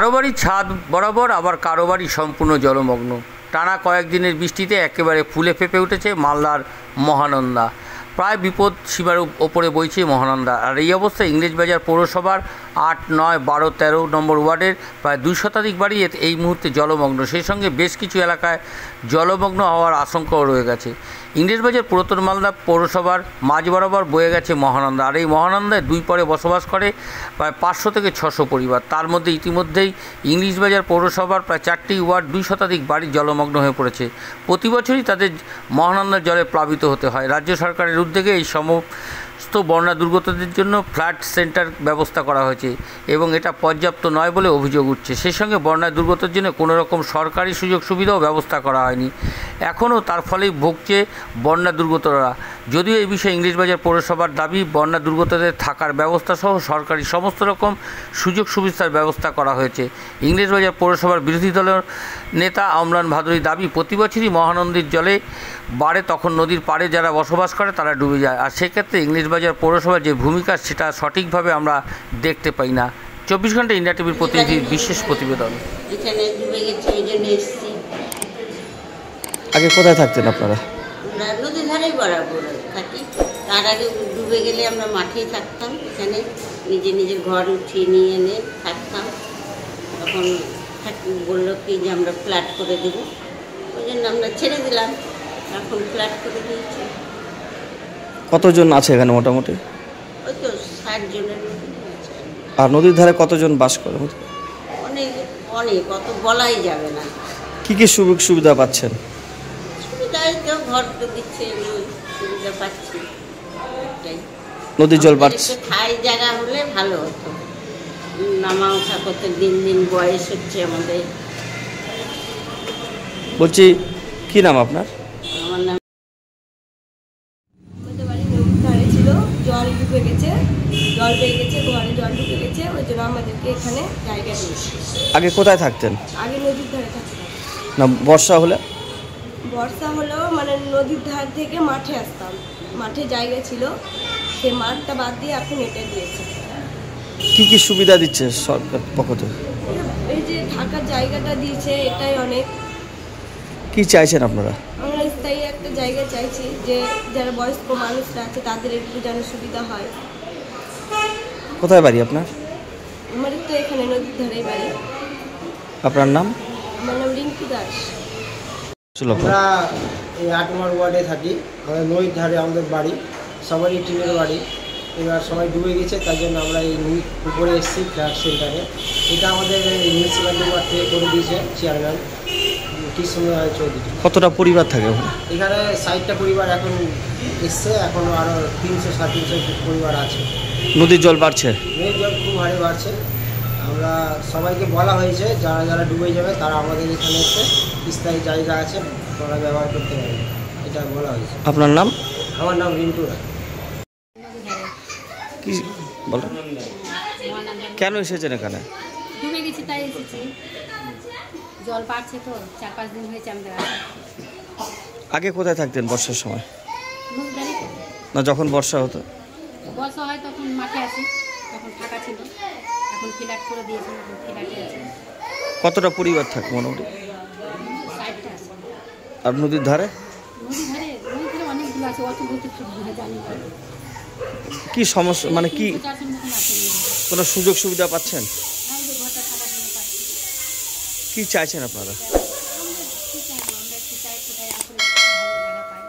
কারো বাড়ির ছাদ বরাবর, আবার কারো বাড়ি সম্পূর্ণ জলমগ্ন। টানা কয়েকদিনের বৃষ্টিতে একেবারে ফুলে ফেঁপে উঠেছে মালদার মহানন্দা। প্রায় বিপদ সীমার ওপরে বইছে মহানন্দা। আর এই অবস্থায় ইংরেজবাজার পৌরসভার ৮, ৯, ১২, ১৩ নম্বর ওয়ার্ডের প্রায় ২ শতাধিক বাড়ি এই মুহূর্তে জলমগ্ন। সেই সঙ্গে বেশ কিছু এলাকায় জলমগ্ন হওয়ার আশঙ্কাও রয়ে গেছে। ইংরেজবাজার পুরাতন মালদা পৌরসভার মাঝ বরাবর বয়ে গেছে মহানন্দা। আর এই মহানন্দায় দুই পাড়ে বসবাস করে প্রায় ৫০০ থেকে ৬০০ পরিবার। তার মধ্যে ইতিমধ্যেই ইংরেজবাজার পৌরসভার প্রায় ৪টি ওয়ার্ড ২ শতাধিক বাড়ি জলমগ্ন হয়ে পড়েছে। প্রতি বছরই তাদের মহানন্দার জলে প্লাবিত হতে হয়। রাজ্য সরকারের উদ্যোগে এই সমস্ত বন্যা দুর্গতদের জন্য ফ্ল্যাট সেন্টার ব্যবস্থা করা হয়েছে এবং এটা পর্যাপ্ত নয় বলে অভিযোগ উঠছে। সেই সঙ্গে বন্যা দুর্গতদের জন্য কোনো রকম সরকারি সুযোগ সুবিধাও ব্যবস্থা করা হয়নি। এখনও তার ফলেই ভুগছে বন্যা দুর্গতরা। যদিও এই বিষয়ে ইংরেজবাজার পৌরসভার দাবি, বন্যা দুর্গতদের থাকার ব্যবস্থা সহ সরকারি সমস্ত রকম সুযোগ সুবিধার ব্যবস্থা করা হয়েছে। ইংরেজবাজার পৌরসভার বিরোধী দলের নেতা অম্লান ভাদুরীর দাবি, প্রতি বছরই মহানন্দীর জলে বাড়ে, তখন নদীর পাড়ে যারা বসবাস করে তারা ডুবে যায়। আর সেক্ষেত্রে ইংরেজবাজার পৌরসভার যে ভূমিকা সেটা সঠিকভাবে আমরা দেখতে পাই না। ২৪ ঘন্টা ইন্ডিয়া টিভির প্রতিনিধির বিশেষ প্রতিবেদন। আগে কোথায় থাকতেন আপনারা? নদীর ধারেই বরাবর থাকি। তার আগে ডুবে গেলে আমরা মাঠেই থাকতাম, এখানে নিজের ঘর উঠিয়ে নিয়ে এনে থাকতাম। তখন বললো কি যে আমরা ফ্ল্যাট করে দেবো, ওই জন্য আমরা ছেড়ে দিলাম। এখন ফ্ল্যাট করে দিয়েছি। কতজন আছে এখানে মোটামুটি? ওই তো ৬০ জনের মতো আছে। আর নদীর ধারে কতজন বাস করে? অনেক অনেক, অত বলাই যাবে না। কি কি সুযোগ সুবিধা পাচ্ছেন? সুবিধায় কেউ ঘর তো দিচ্ছে, সুবিধা পাচ্ছি। নদীর জল বাড়ছে, ঠাই জায়গা হলে ভালো হতো। নামা ওঠা করতে দিন দিন বয়স হচ্ছে আমাদের। বলছি, কি নাম আপনার? আমার নাম নদীর ধারে ছিল, জল ঢুকে গেছে, জল পেয়ে গেছে, ঘরে জল ঢুকে গেছে, ওই জন্য আমাদেরকে এখানে জায়গা দিয়েছে। আগে কোথায় থাকতেন? আগে নদীর ধারে থাকতাম। না, বর্ষা হলে? বর্ষা হলেও মানে নদীর ধার থেকে মাঠে আসতাম, মাঠে জায়গা ছিল, সে মাঠটা বাদ দিয়ে এখন এটা দিয়েছে। কি কি সুবিধা দিচ্ছে সরকার পক্ষ থেকে? এই যে থাকার জায়গাটা দিয়েছে, এটাই অনেক। কি চাইছেন আপনারা? আমরা স্থায়ী একটা জায়গা চাইছি, যে যারা বয়স্ক মানুষরা আছে তাদের একটু যেন সুবিধা হয়। কোথায় বাড়ি আপনার? আমাদের তো এখানে নদীর ধারেই বাড়ি। আপনার নাম? আমার নাম রিঙ্কু দাস। আমরা এই ৮ নম্বর ওয়ার্ডে থাকি। আমাদের নদীর ধারে আমাদের বাড়ি, সবারই টিনের বাড়ি। এবার সবাই ডুবে গেছে, তার জন্য আমরা এই উপরে এসেছি ফ্ল্যাট সেন্টারে। এটা আমাদের মিউনিসিপ্যালিটি ওয়ার্ড থেকে করে দিয়েছে চেয়ারম্যান কৃষ্ণময় চৌধুরী। কতটা পরিবার থাকে ওখানে? এখানে ৬০টা পরিবার এখন এসছে, এখনও আরও ৩০০ ৩৫০ পরিবার আছে। নদীর জল বাড়ছে? নদীর জল খুব হারে বাড়ছে। আমরা সবাইকে বলা হয়েছে যারা যারা ডুবে যাবে তারা আমাদের এখানে এসে স্থায়ী জায়গা আছে, তারা ব্যবহার করতে পারবে, এটা বলা হয়েছে। আপনার নাম? আমার নাম রিন্টু রায়। কি বলেন, কেন এসেছেন এখানে? ডুবে গেছি তাই এসেছি। জল বাড়ছে তো, ৪-৫ দিন হয়েছে আমাদের। আগে কোথায় থাকতেন বর্ষার সময়? নদীর না, যখন বর্ষা হতো? বর্ষা হয় তখন মাঠে আসি, তখন ফাঁকা ছিল। এখন ফ্ল্যাট করে দিয়েছি, এখন ফ্ল্যাটে আছে। কতটা পরিবার থাকে মোটামুটি? ৬০টা আছে। আর নদীর ধারে? নদীর ধারে অনেকগুলো আছে, অত বলতে জানি না। কি সমস্যা, মানে কি ৫০-এর মতন আছে নদীর ধারে। কোনো সুযোগ সুবিধা পাচ্ছেন? হ্যাঁ, যে ঘরটা থাকার জন্য পাচ্ছি। কি চাইছেন আপনারা? আমরা কি চাইবো, আমরা একটু চাই কোথায় আসলে ভালো জায়গা পাই।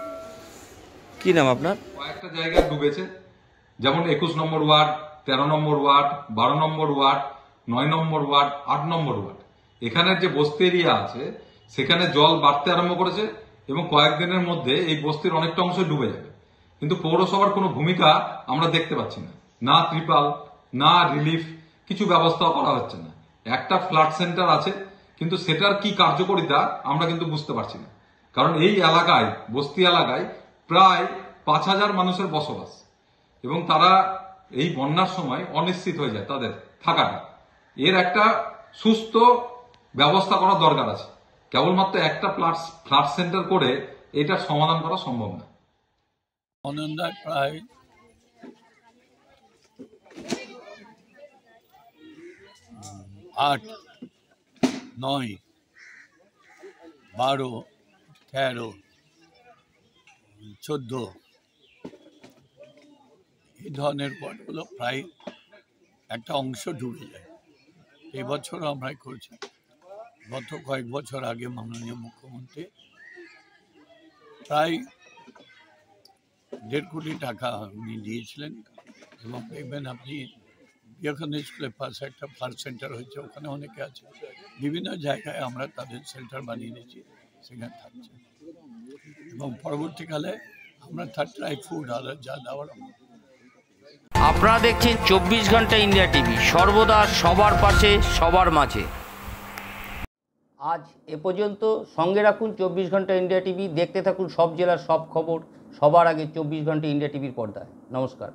কি নাম আপনার? কয়েকটা জায়গায় ডুবেছে, যেমন ২১ নম্বর ওয়ার্ড, ১৩ নম্বর ওয়ার্ড, ১২ নম্বর ওয়ার্ড, ৯ নম্বর ওয়ার্ড, ৮ নম্বর ওয়ার্ড। এখানের যে বস্তি এরিয়া আছে সেখানে জল বাড়তে আরম্ভ করেছে এবং কয়েকদিনের মধ্যে এই বস্তির অনেকটা অংশ ডুবে যাবে। কিন্তু পৌরসভার কোনো ভূমিকা আমরা দেখতে পাচ্ছি না। না ত্রিপাল, না রিলিফ, কিছু ব্যবস্থাও করা হচ্ছে না। একটা ফ্লাড সেন্টার আছে, কিন্তু সেটার কি কার্যকারিতা আমরা কিন্তু বুঝতে পারছি না। কারণ এই এলাকায়, বস্তি এলাকায় প্রায় ৫,০০০ মানুষের বসবাস এবং তারা এই বন্যার সময় অনিশ্চিত হয়ে যায় তাদের থাকাটা। এর একটা সুস্থ ব্যবস্থা করা দরকার আছে। কেবলমাত্র একটা ফ্ল্যাট সেন্টার করে এটার সমাধান করা সম্ভব না। মহানন্দায় প্রায় ৮ 9, 12, 13, 14 এই ধরনের ওয়ার্ডগুলো প্রায় একটা অংশ ডুবে যায়। এবছরও আমরা করছি। গত কয়েক বছর আগে মাননীয় মুখ্যমন্ত্রী প্রায় 1.5 কোটি টাকা উনি দিয়েছিলেন, এবং দেখবেন আপনি বিবেকানন্দ স্কুলের পাশে একটা ফ্লাড সেন্টার হয়েছে, ওখানে অনেকে আছে। বিভিন্ন জায়গায় আমরা তাদের সেন্টার বানিয়ে দিয়েছি, সেখানে থাকছে। এবং পরবর্তীকালে আমরা তার ড্রাই ফুড আর যা দেওয়ার আপনারা দেখছেন 24 ঘন্টা ইন্ডিয়া টিভি, সর্বদা সবার পাশে সবার মাঝে। আজ এ পর্যন্ত। সঙ্গে রাখুন 24 ঘন্টা ইন্ডিয়া টিভি। দেখতে থাকুন সব জেলার সব খবর সবার আগে 24 ঘন্টা ইন্ডিয়া টিভির পর্দায়। নমস্কার।